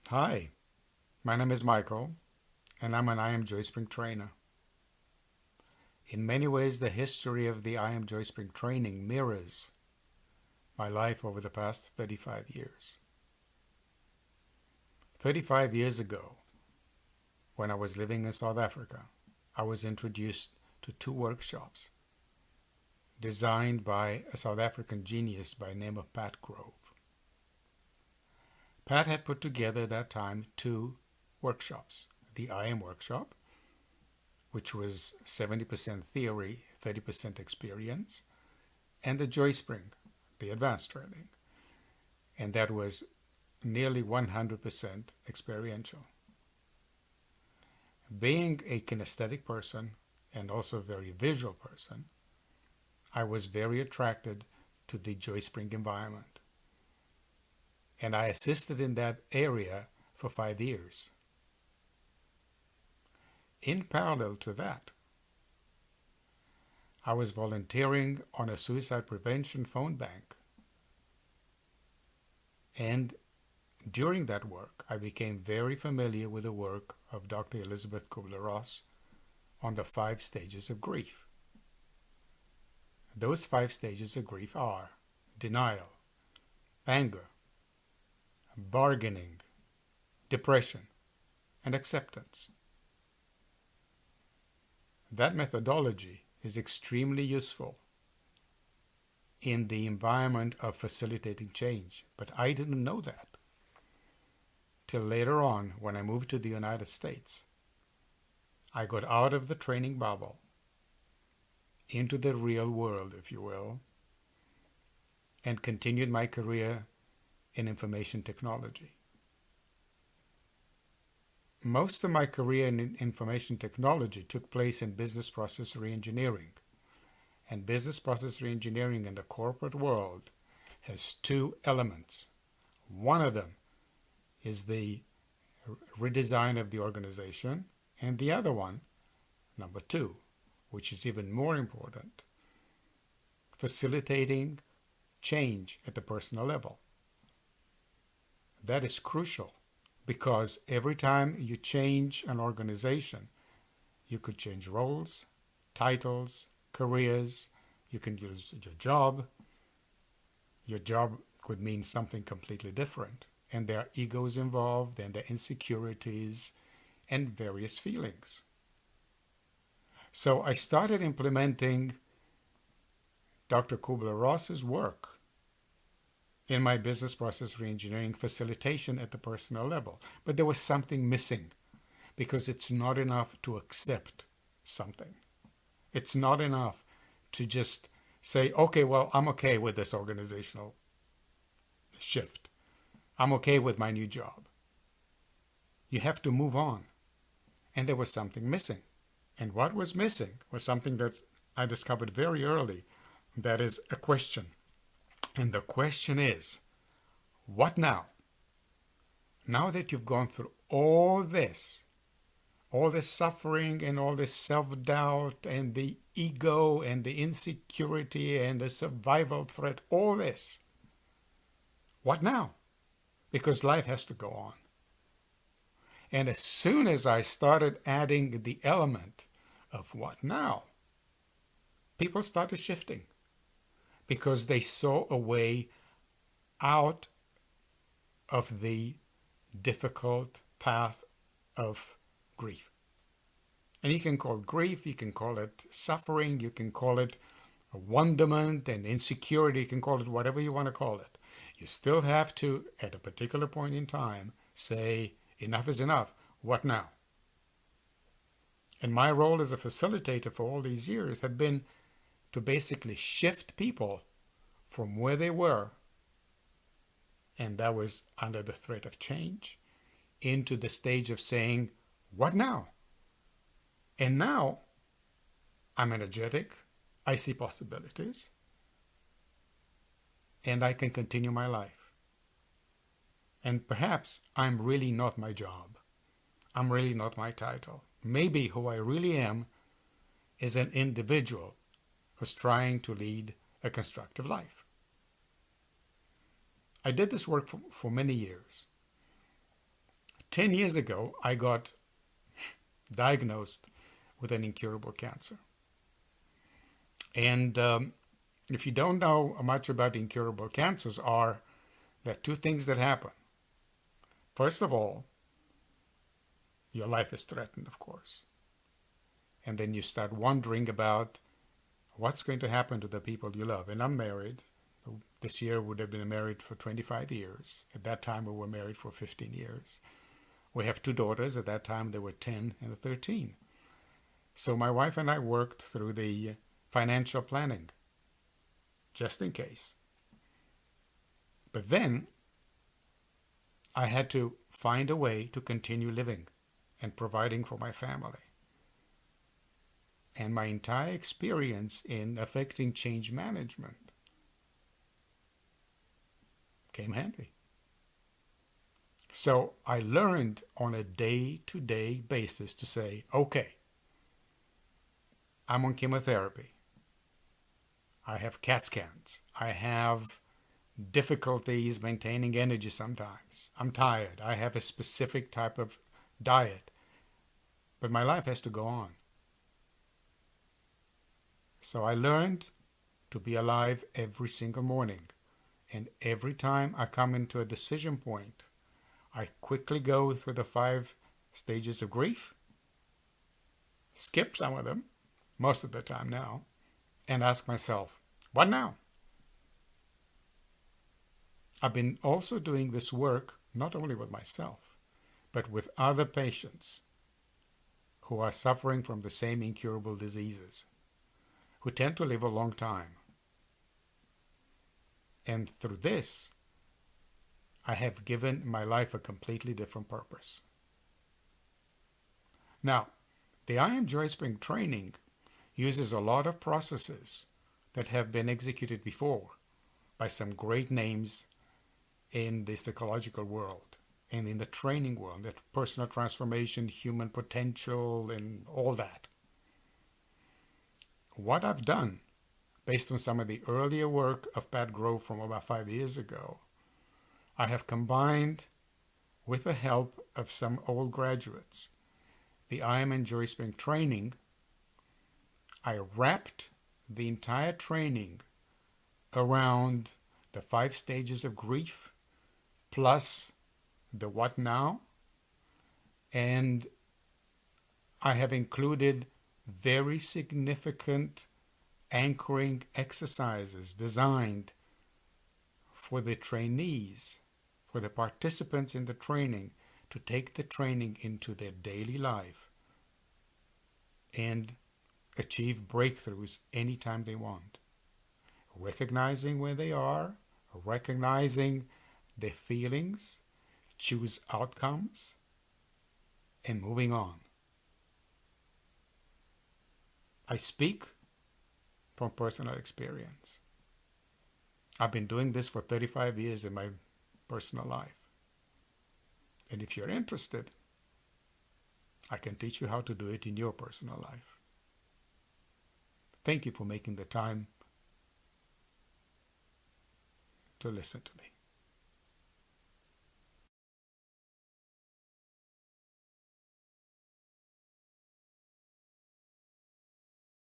Hi, my name is Michael, and I'm an IAmJoyspring trainer. In many ways, the history of the IAmJoyspring training mirrors my life over the past 35 years. 35 years ago, when I was living in South Africa, I was introduced to two workshops designed by a South African genius by the name of Pat Grove. Pat had put together at that time two workshops. The IAM workshop, which was 70% theory, 30% experience, and the Joyspring, the advanced training. And that was nearly 100% experiential. Being a kinesthetic person and also a very visual person, I was very attracted to the Joyspring environment. And I assisted in that area for 5 years. In parallel to that, I was volunteering on a suicide prevention phone bank. And during that work, I became very familiar with the work of Dr. Elizabeth Kubler-Ross on the 5 stages of grief. Those 5 stages of grief are denial, anger, bargaining, depression, and acceptance. That methodology is extremely useful in the environment of facilitating change, but I didn't know that till later on when I moved to the United States. I got out of the training bubble into the real world, if you will, and continued my career in information technology. Most of my career in information technology took place in business process reengineering. And business process reengineering in the corporate world has 2 elements. One of them is the redesign of the organization, and the other one, number 2, which is even more important, facilitating change at the personal level. That is crucial because every time you change an organization, you could change roles, titles, careers, you can use your job. Your job could mean something completely different. And there are egos involved, and there are insecurities, and various feelings. So I started implementing Dr. Kubler-Ross's work in my business process reengineering facilitation at the personal level. But there was something missing because it's not enough to accept something. It's not enough to just say, okay, well, I'm okay with this organizational shift. I'm okay with my new job. You have to move on. And there was something missing. And what was missing was something that I discovered very early. That is a question. And the question is, what now? Now that you've gone through all this suffering and all this self-doubt and the ego and the insecurity and the survival threat, all this, what now? Because life has to go on. And as soon as I started adding the element of what now, people started shifting because they saw a way out of the difficult path of grief. And you can call it grief, you can call it suffering, you can call it wonderment and insecurity, you can call it whatever you want to call it. You still have to, at a particular point in time, say, enough is enough. What now? And my role as a facilitator for all these years had been to basically shift people from where they were, and that was under the threat of change, into the stage of saying, what now? And now I'm energetic, I see possibilities, and I can continue my life. And perhaps I'm really not my job. I'm really not my title. Maybe who I really am is an individual who's trying to lead a constructive life. I did this work for many years. 10 years ago, I got diagnosed with an incurable cancer. And if you don't know much about incurable cancers, there are two things that happen. First of all, your life is threatened, of course. And then you start wondering about what's going to happen to the people you love. And I'm married. This year would have been married for 25 years. At that time, we were married for 15 years. We have two daughters. At that time, they were 10 and 13. So my wife and I worked through the financial planning, just in case. But then I had to find a way to continue living and providing for my family. And my entire experience in affecting change management came handy. So I learned on a day-to-day basis to say, okay, I'm on chemotherapy. I have CAT scans. I have difficulties maintaining energy sometimes. I'm tired. I have a specific type of diet. But my life has to go on. So I learned to be alive every single morning. And every time I come into a decision point, I quickly go through the 5 stages of grief, skip some of them, most of the time now, and ask myself, what now? I've been also doing this work not only with myself, but with other patients who are suffering from the same incurable diseases, who tend to live a long time. And through this, I have given my life a completely different purpose. Now, the IAmJoyspring training uses a lot of processes that have been executed before by some great names in the psychological world and in the training world, the personal transformation, human potential, and all that. What I've done, based on some of the earlier work of Pat Grove from about 5 years ago, I have combined, with the help of some old graduates, the IAmJoyspring training. I wrapped the entire training around the 5 stages of grief, plus the what now, and I have included very significant anchoring exercises designed for the trainees, for the participants in the training, to take the training into their daily life and achieve breakthroughs anytime they want. Recognizing where they are, recognizing their feelings, choose outcomes, and moving on. I speak from personal experience. I've been doing this for 35 years in my personal life. And if you're interested, I can teach you how to do it in your personal life. Thank you for making the time to listen to me.